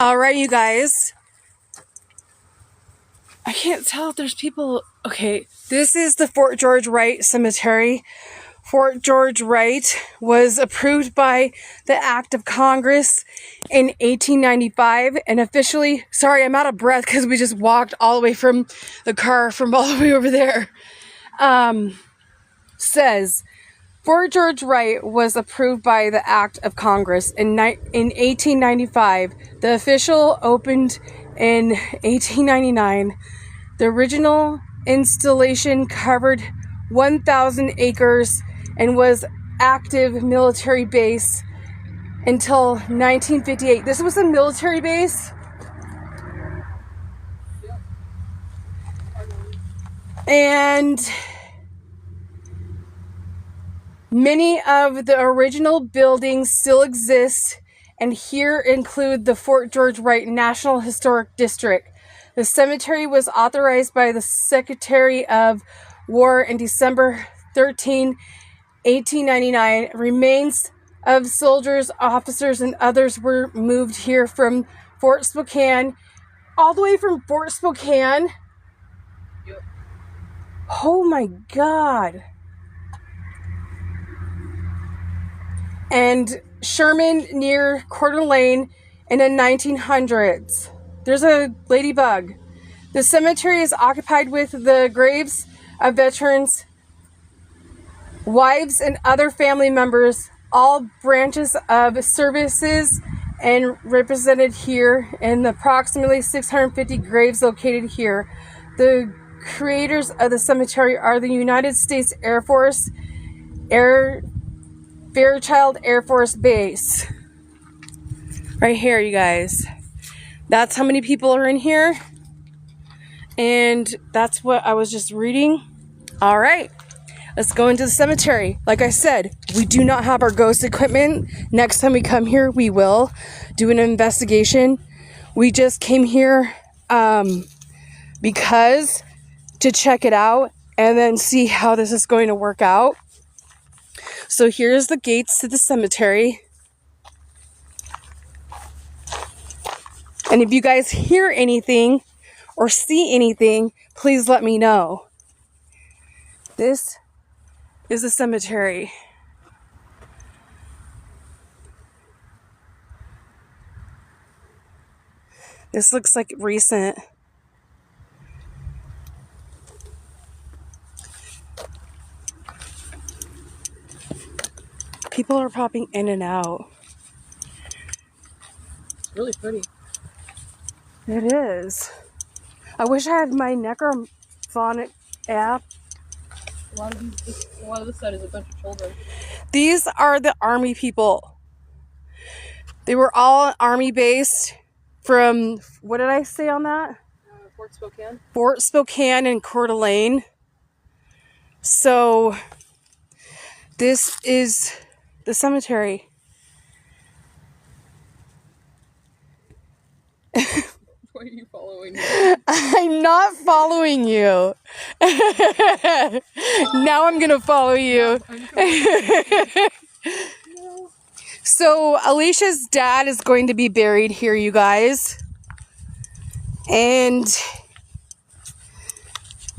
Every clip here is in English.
All right, you guys. I can't tell if there's people. Okay, this is the Fort George Wright Cemetery. Fort George Wright was approved by the Act of Congress in 1895 and officially, sorry, I'm out of breath because we just walked all the way from the car from all the way over there. Says Fort George Wright was approved by the Act of Congress in 1895. The official opened in 1899. The original installation covered 1,000 acres and was active military base until 1958. This was a military base. And many of the original buildings still exist, and here include the Fort George Wright National Historic District. The cemetery was authorized by the Secretary of War in December 13, 1899. Remains of soldiers, officers, and others were moved here from Fort Spokane, all the way from Fort Spokane. Yep. Oh my God. And Sherman near Coeur d'Alene in the 1900s. There's a ladybug. The cemetery is occupied with the graves of veterans, wives, and other family members, all branches of services, and represented here in the approximately 650 graves located here. The creators of the cemetery are the United States Air Force, Fairchild Air Force Base. Right here, you guys. That's how many people are in here. And that's what I was just reading. All right, let's go into the cemetery. Like I said, we do not have our ghost equipment. Next time we come here, we will do an investigation. We just came here because to check it out and then see how this is going to work out. So here's the gates to the cemetery. And if you guys hear anything or see anything, please let me know. This is the cemetery. This looks like recent. People are popping in and out. It's really pretty. It is. I wish I had my necrophonic app. A lot of this side is a bunch of children. These are the army people. They were all army based from, what did I say on that? Fort Spokane. Fort Spokane and Coeur d'Alene. So this is the cemetery. Why are you following me? I'm not following you. Now I'm going to follow you. No. So Alicia's dad is going to be buried here, you guys. And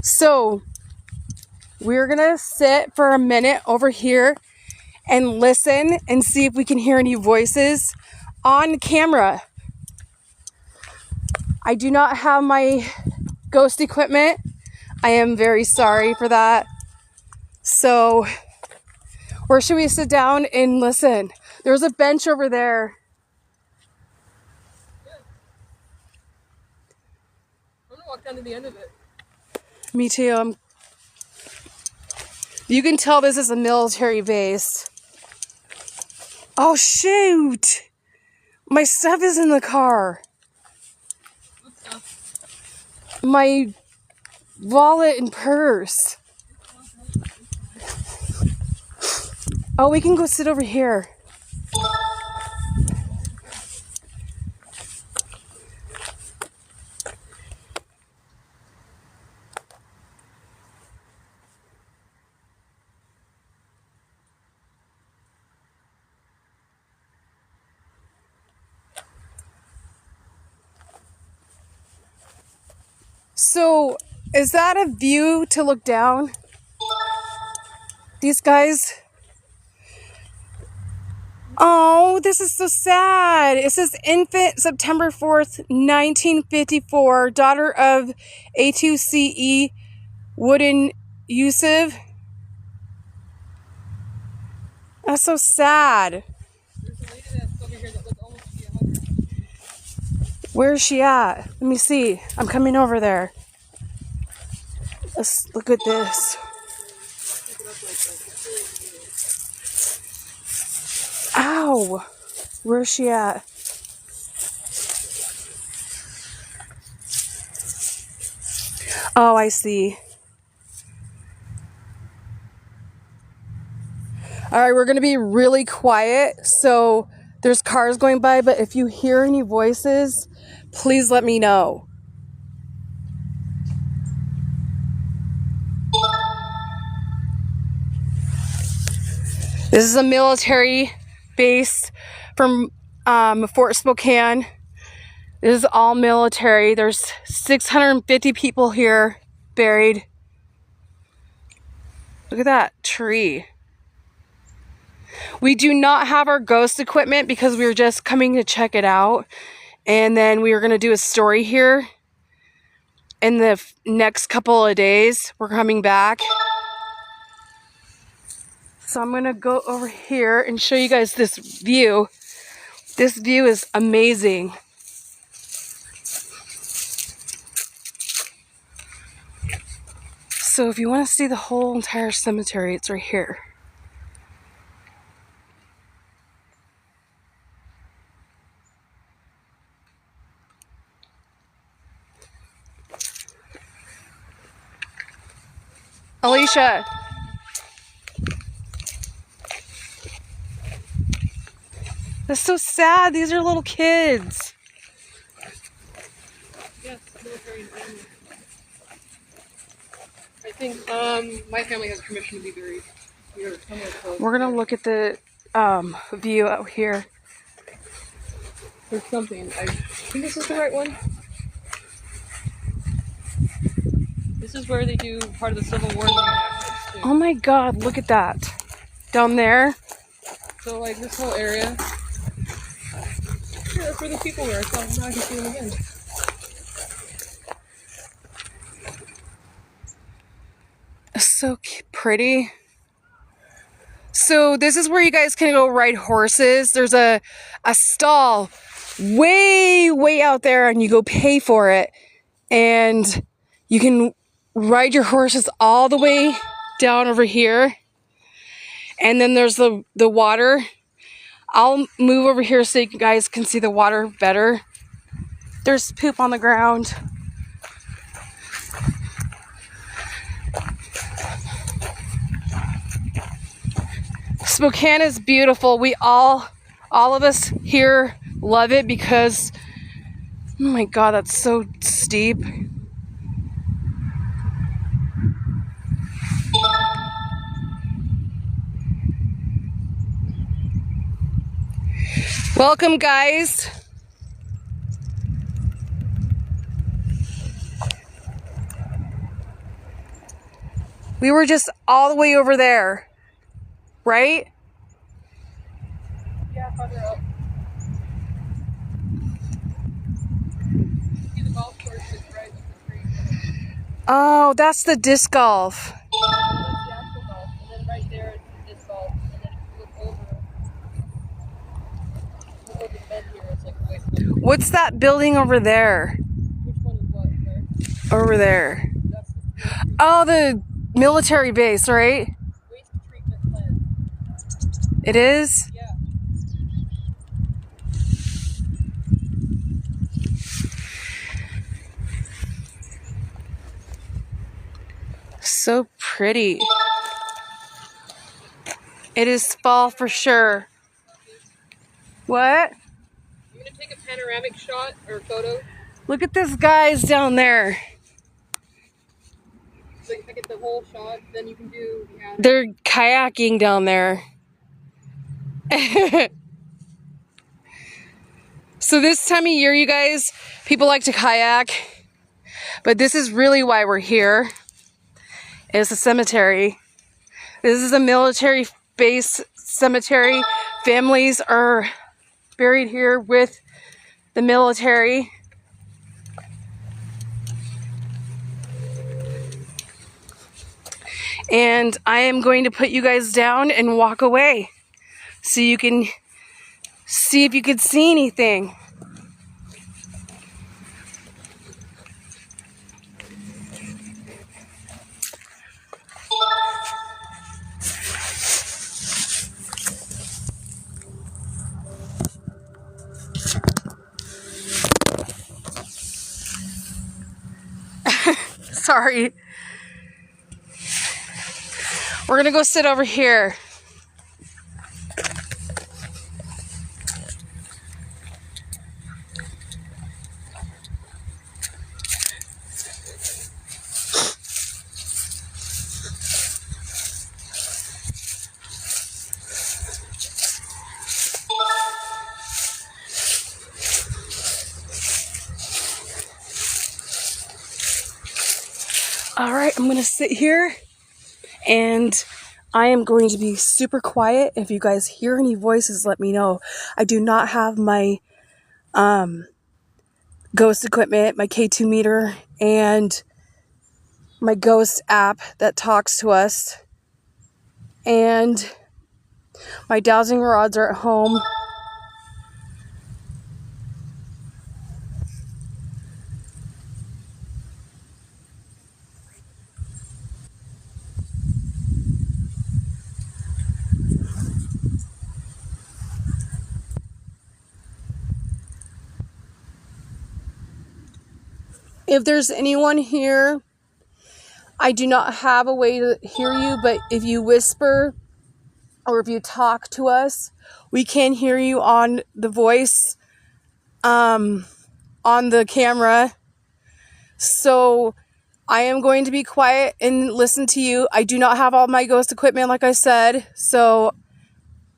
so we're going to sit for a minute over here and listen and see if we can hear any voices on camera. I do not have my ghost equipment. I am very sorry for that. So, where should we sit down and listen? There's a bench over there. Yeah. I'm gonna walk down to the end of it. Me too. You can tell this is a military base. Oh shoot! My stuff is in the car. What stuff? My wallet and purse. Oh, we can go sit over here. So, is that a view to look down? These guys. Oh, this is so sad. It says infant September 4th, 1954, daughter of A2CE Wooden Yusuf. That's so sad. There's a lady that's over here that looks almost to be 100. Where is she at? Let me see. I'm coming over there. Let's look at this. Ow! Where is she at? Oh, I see. All right, we're going to be really quiet. So there's cars going by, but if you hear any voices, please let me know. This is a military base from Fort Spokane. This is all military. There's 650 people here buried. Look at that tree. We do not have our ghost equipment because we were just coming to check it out. And then we were going to do a story here. In the next couple of days, we're coming back. So I'm going to go over here and show you guys this view. This view is amazing. So if you want to see the whole entire cemetery, it's right here. Alicia. That's so sad. These are little kids. Yes, military and family. I think my family has permission to be buried here somewhere close. We're going to look at the view out here. There's something. I think this is the right one. This is where they do part of the Civil War reenactments too. Oh my God, look at that. Down there. So like this whole area. Yeah, that's where the people were. So now I can see them again. So pretty. So this is where you guys can go ride horses. There's a stall way out there and you go pay for it. And you can ride your horses all the way down over here. And then there's the water. I'll move over here so you guys can see the water better. There's poop on the ground. Spokane is beautiful. We all of us here love it because, oh my God, that's so steep. Welcome, guys. We were just all the way over there, right? Yeah, farther up. See the golf course is right up the tree. Oh, that's the disc golf. That's the actual golf, and then right there is the disc golf, and then if you look over the bed here, it's like a waste of. What's that building over there? Which one is what? There? Over there. That's the Oh, the military base, right? waste treatment plant. It is? Yeah. So pretty. It is fall for sure. What? I'm gonna take a panoramic shot or photo. Look at this guys down there. So if I get the whole shot, then you can do. Yeah. They're kayaking down there. So this time of year, you guys, people like to kayak. But this is really why we're here. It's a cemetery. This is a military base cemetery. Families are buried here with the military. And I am going to put you guys down and walk away so you can see if you could see anything. Sorry. We're gonna go sit over here. All right, I'm gonna sit here and I am going to be super quiet. If you guys hear any voices, let me know. I do not have my ghost equipment, my K2 meter, and my ghost app that talks to us. And my dowsing rods are at home. If there's anyone here, I do not have a way to hear you, but if you whisper or if you talk to us, we can hear you on the voice, on the camera. So I am going to be quiet and listen to you. I do not have all my ghost equipment, like I said, so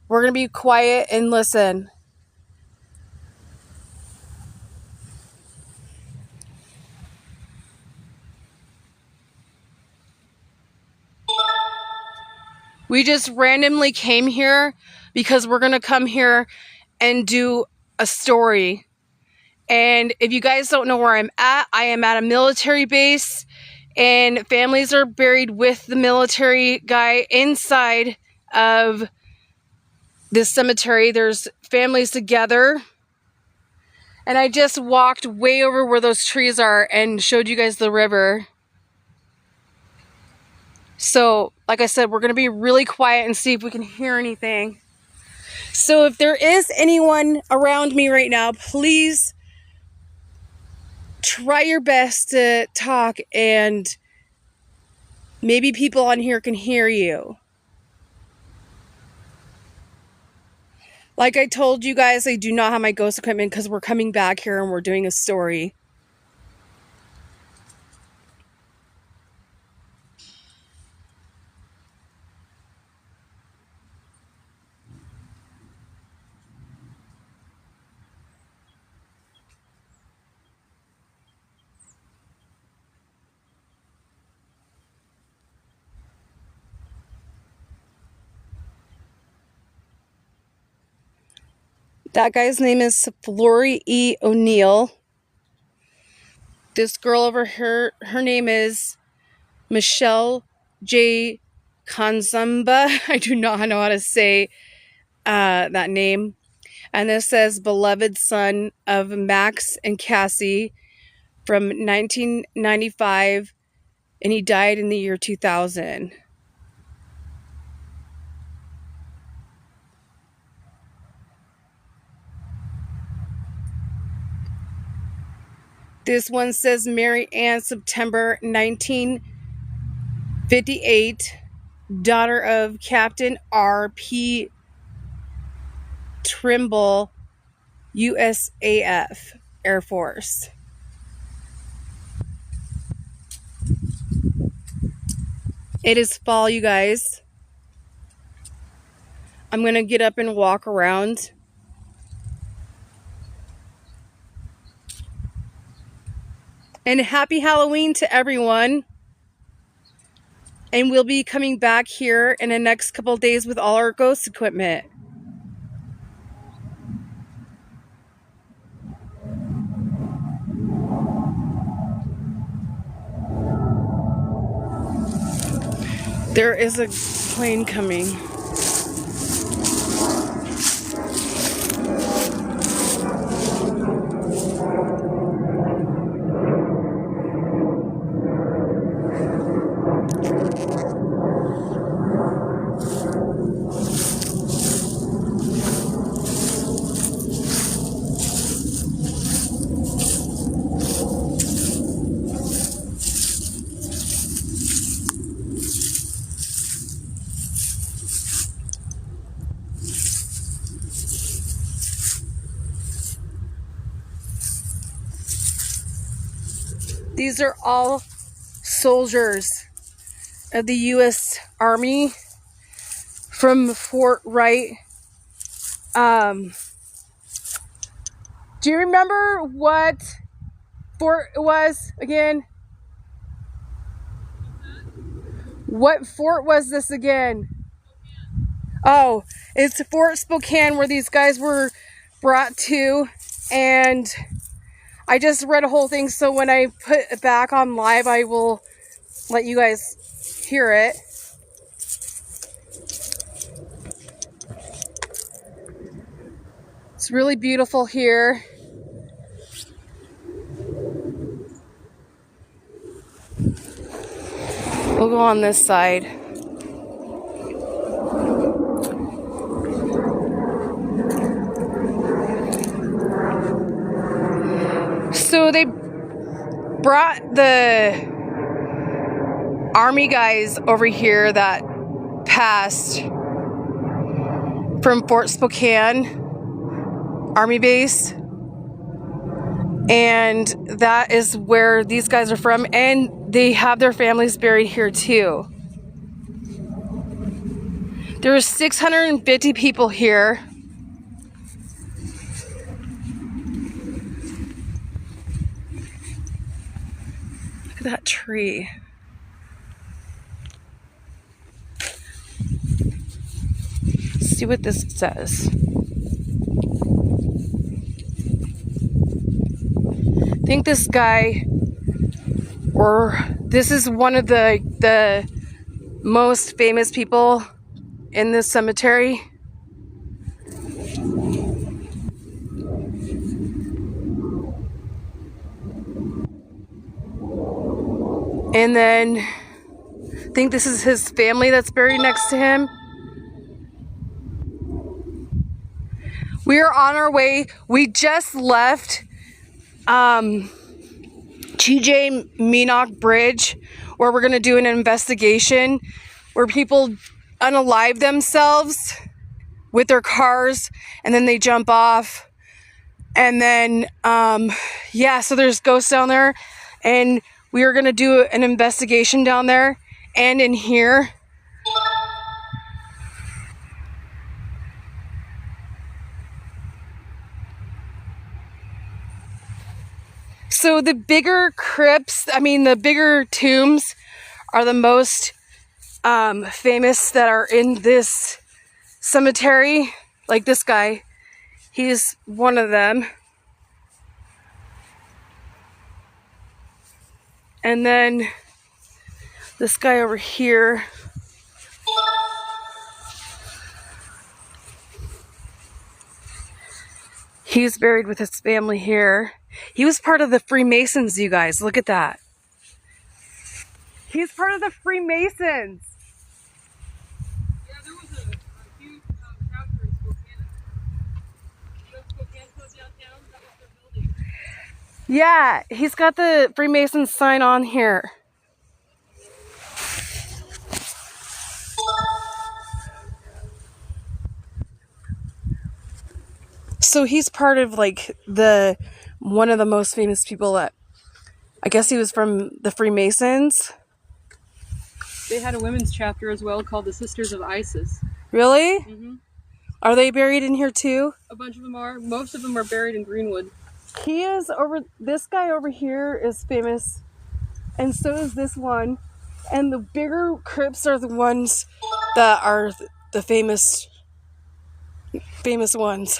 we're going to be quiet and listen. We just randomly came here because we're going to come here and do a story. And if you guys don't know where I'm at, I am at a military base, and families are buried with the military guy inside of this cemetery. There's families together. And I just walked way over where those trees are and showed you guys the river. So, like I said, we're going to be really quiet and see if we can hear anything. So if there is anyone around me right now, please try your best to talk, and maybe people on here can hear you. Like I told you guys, I do not have my ghost equipment because we're coming back here and we're doing a story. That guy's name is Flory E. O'Neill. This girl over here, her name is Michelle J. Kanzamba. I do not know how to say that name. And this says, beloved son of Max and Cassie from 1995, and he died in the year 2000. This one says Mary Ann, September 1958, daughter of Captain R.P. Trimble, USAF, Air Force. It is fall, you guys. I'm going to get up and walk around. And happy Halloween to everyone. And we'll be coming back here in the next couple of days with all our ghost equipment. There is a plane coming. These are all soldiers of the U.S. Army from Fort Wright. Do you remember what fort it was again? What fort was this again? Oh, it's Fort Spokane, where these guys were brought to, and I just read a whole thing, so when I put it back on live, I will let you guys hear it. It's really beautiful here. We'll go on this side. So they brought the Army guys over here that passed from Fort Spokane Army base, and that is where these guys are from, and they have their families buried here too. There's 650 people here. Look at that tree. Let's see what this says. I think this guy, or this is one of the most famous people in this cemetery. And then I think this is his family that's buried next to him. We are on our way. We just left TJ Menock Bridge, where we're going to do an investigation where people unalive themselves with their cars and then they jump off. And then, so there's ghosts down there, and we are going to do an investigation down there and in here. So the bigger crypts, the bigger tombs are the most famous that are in this cemetery. Like this guy, he's one of them. And then this guy over here. He's buried with his family here. He was part of the Freemasons, you guys. Look at that. He's part of the Freemasons. Yeah, there was a huge chapter in Spokane. Spokane closed downtown, that was their building. Yeah, he's got the Freemasons sign on here. So he's part of one of the most famous people that, I guess he was from the Freemasons. They had a women's chapter as well called the Sisters of Isis. Really? Mm-hmm. Are they buried in here too? A bunch of them are. Most of them are buried in Greenwood. He is over, this guy over here is famous, and so is this one. And the bigger crypts are the ones that are the famous ones.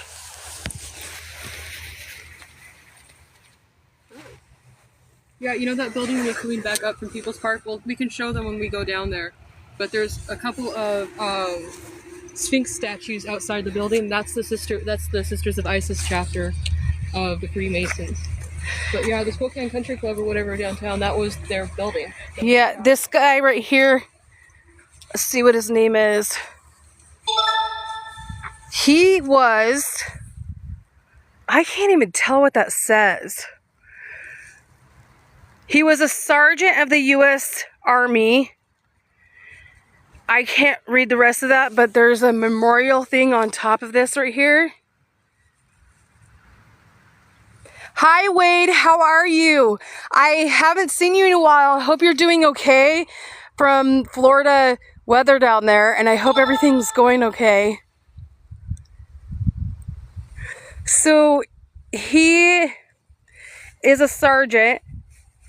Yeah, you know that building we're coming back up from People's Park? Well, we can show them when we go down there. But there's a couple of Sphinx statues outside the building. That's the Sisters of Isis chapter of the Freemasons. But yeah, the Spokane Country Club or whatever downtown, that was their building. Yeah, this guy right here, let's see what his name is. He was, I can't even tell what that says. He was a sergeant of the U.S. Army. I can't read the rest of that, but there's a memorial thing on top of this right here. Hi, Wade. How are you? I haven't seen you in a while. I hope you're doing okay from Florida weather down there, and I hope everything's going okay. So he is a sergeant.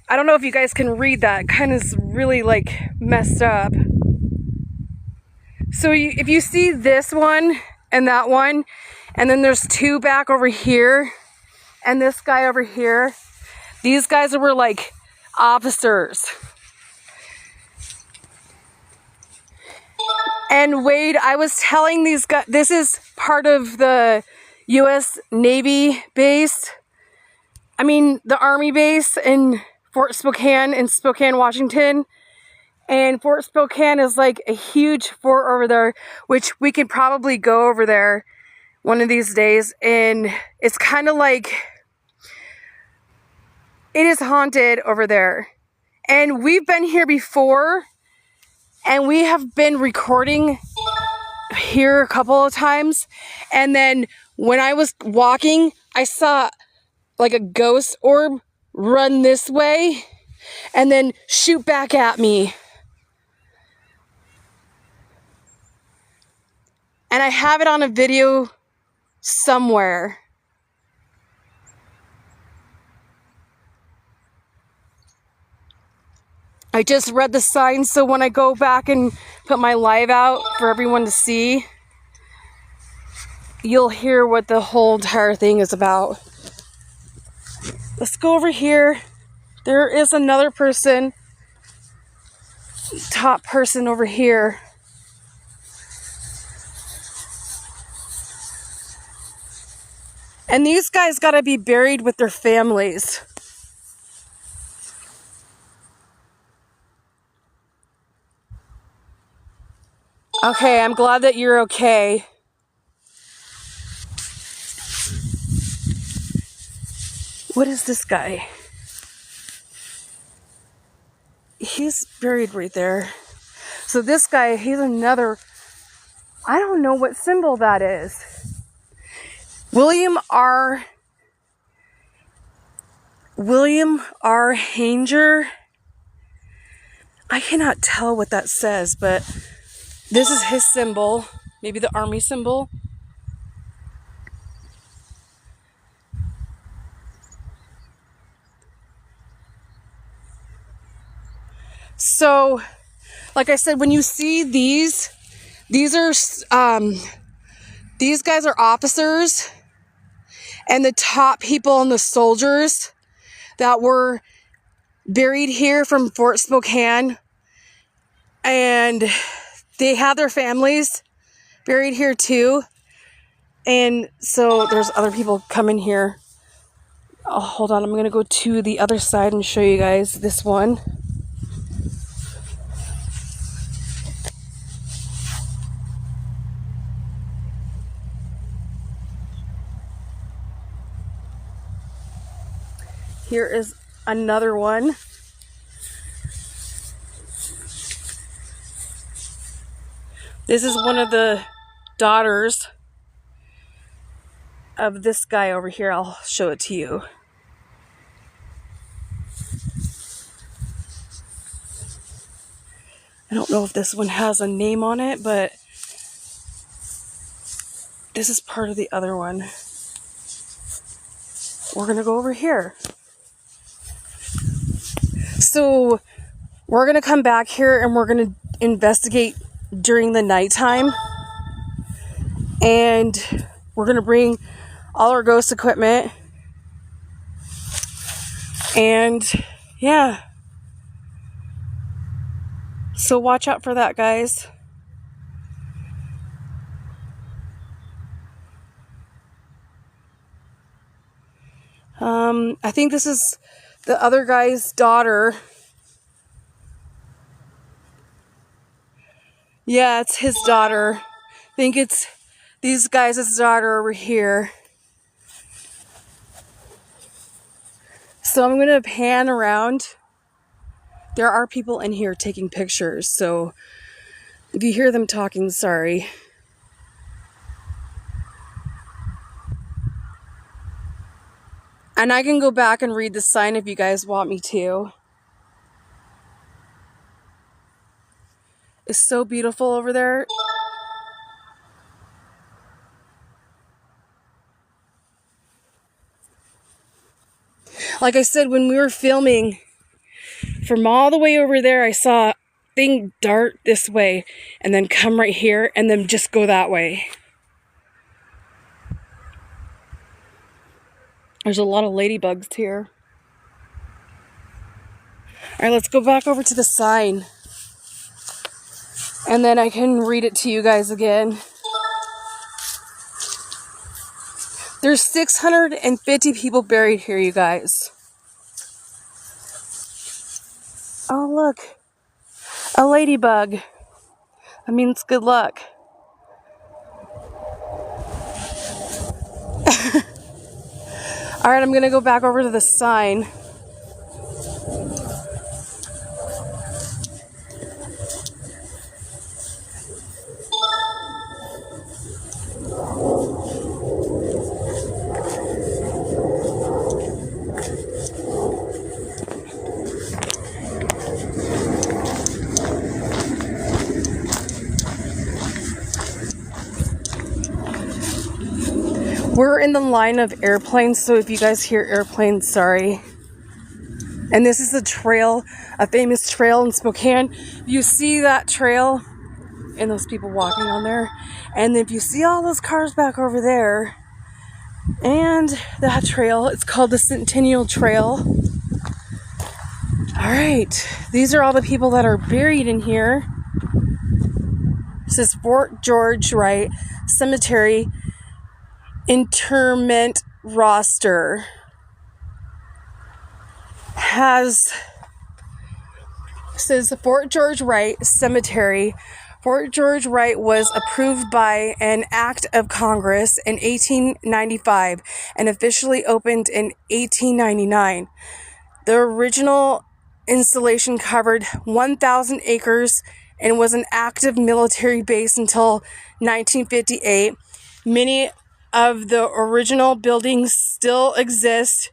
I don't know if you guys can read that. It kind of is really like messed up. So if you see this one and that one, and then there's two back over here, and this guy over here, these guys were like officers. And Wade, I was telling these guys, this is part of the U.S. Navy base. I mean, the Army base in Fort Spokane in Spokane, Washington. And Fort Spokane is like a huge fort over there, which we could probably go over there one of these days. And it's kind of like, it is haunted over there. And we've been here before, and we have been recording here a couple of times. And then when I was walking, I saw like a ghost orb run this way and then shoot back at me. And I have it on a video somewhere. I just read the signs, so when I go back and put my live out for everyone to see, you'll hear what the whole entire thing is about. Let's go over here. There is another person, top person over here. And these guys gotta be buried with their families. Okay, I'm glad that you're okay. What is this guy? He's buried right there. So this guy, he's another, I don't know what symbol that is. William R. Hanger. I cannot tell what that says, but this is his symbol. Maybe the Army symbol. So, like I said, when you see these are, these guys are officers, and the top people and the soldiers that were buried here from Fort Spokane, and they have their families buried here too. And so there's other people coming here. Oh, hold on, I'm gonna go to the other side and show you guys this one. Here is another one. This is one of the daughters of this guy over here. I'll show it to you. I don't know if this one has a name on it, but this is part of the other one. we're going to go over here. So we're going to come back here and we're going to investigate during the nighttime. And we're going to bring all our ghost equipment. And yeah. So watch out for that, guys. I think this is the other guy's daughter. Yeah, it's his daughter. I think it's these guys' daughter over here. So I'm going to pan around. There are people in here taking pictures, so if you hear them talking, sorry. And I can go back and read the sign if you guys want me to. It's so beautiful over there. Like I said, when we were filming, from all the way over there, I saw a thing dart this way and then come right here and then just go that way. There's a lot of ladybugs here. All right, let's go back over to the sign. And then I can read it to you guys again. There's 650 people buried here, you guys. Oh, look. A ladybug. That means good luck. All right, I'm going to go back over to the sign. We're in the line of airplanes, so if you guys hear airplanes, sorry. And this is a trail, a famous trail in Spokane. You see that trail and those people walking on there. And if you see all those cars back over there and that trail, it's called the Centennial Trail. All right, these are all the people that are buried in here. This is Fort George Wright Cemetery interment roster. Says Fort George Wright Cemetery. Fort George Wright was approved by an act of Congress in 1895 and officially opened in 1899. The original installation covered 1,000 acres and was an active military base until 1958. Many of the original buildings still exist.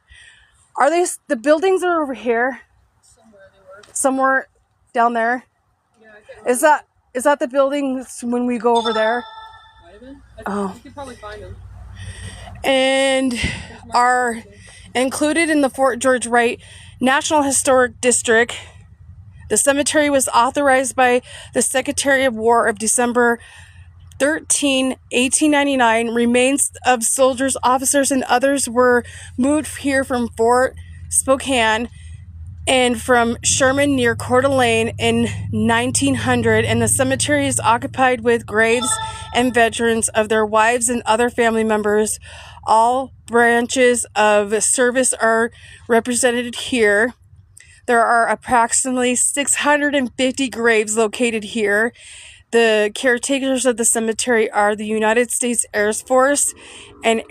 Are they? The buildings are over here? Somewhere they were. Somewhere down there? Yeah, I Is that the buildings when we go over there? might have been. Oh. You could probably find them. And are included in the Fort George Wright National Historic District. The cemetery was authorized by the Secretary of War of December 13, 1899. Remains of soldiers, officers, and others were moved here from Fort Spokane and from Sherman near Coeur d'Alene in 1900, and the cemetery is occupied with graves and veterans of their wives and other family members. All branches of service are represented here. There are approximately 650 graves located here. The caretakers of the cemetery are the United States Air Force and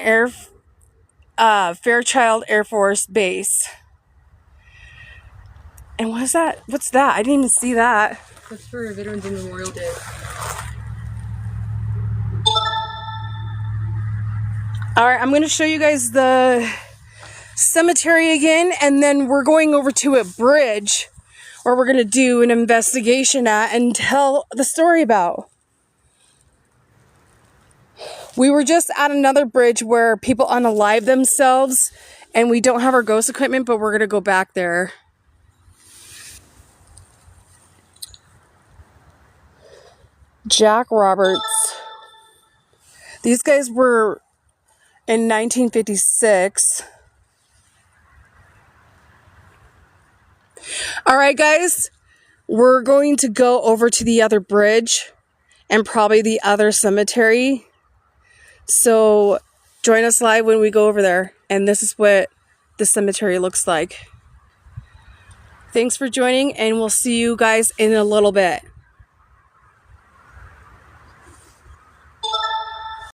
Fairchild Air Force Base. And what is that? What's that? I didn't even see that. That's for Veterans Day Memorial Day. All right, I'm going to show you guys the cemetery again, and then we're going over to a bridge where we're going to do an investigation at and tell the story about. We were just at another bridge where people unalive themselves And we don't have our ghost equipment, but we're going to go back there. Jack Roberts. These guys were in 1956. All right, guys. We're going to go over to the other bridge and probably the other cemetery. So join us live when we go over there. And this is what the cemetery looks like. Thanks for joining, and we'll see you guys in a little bit.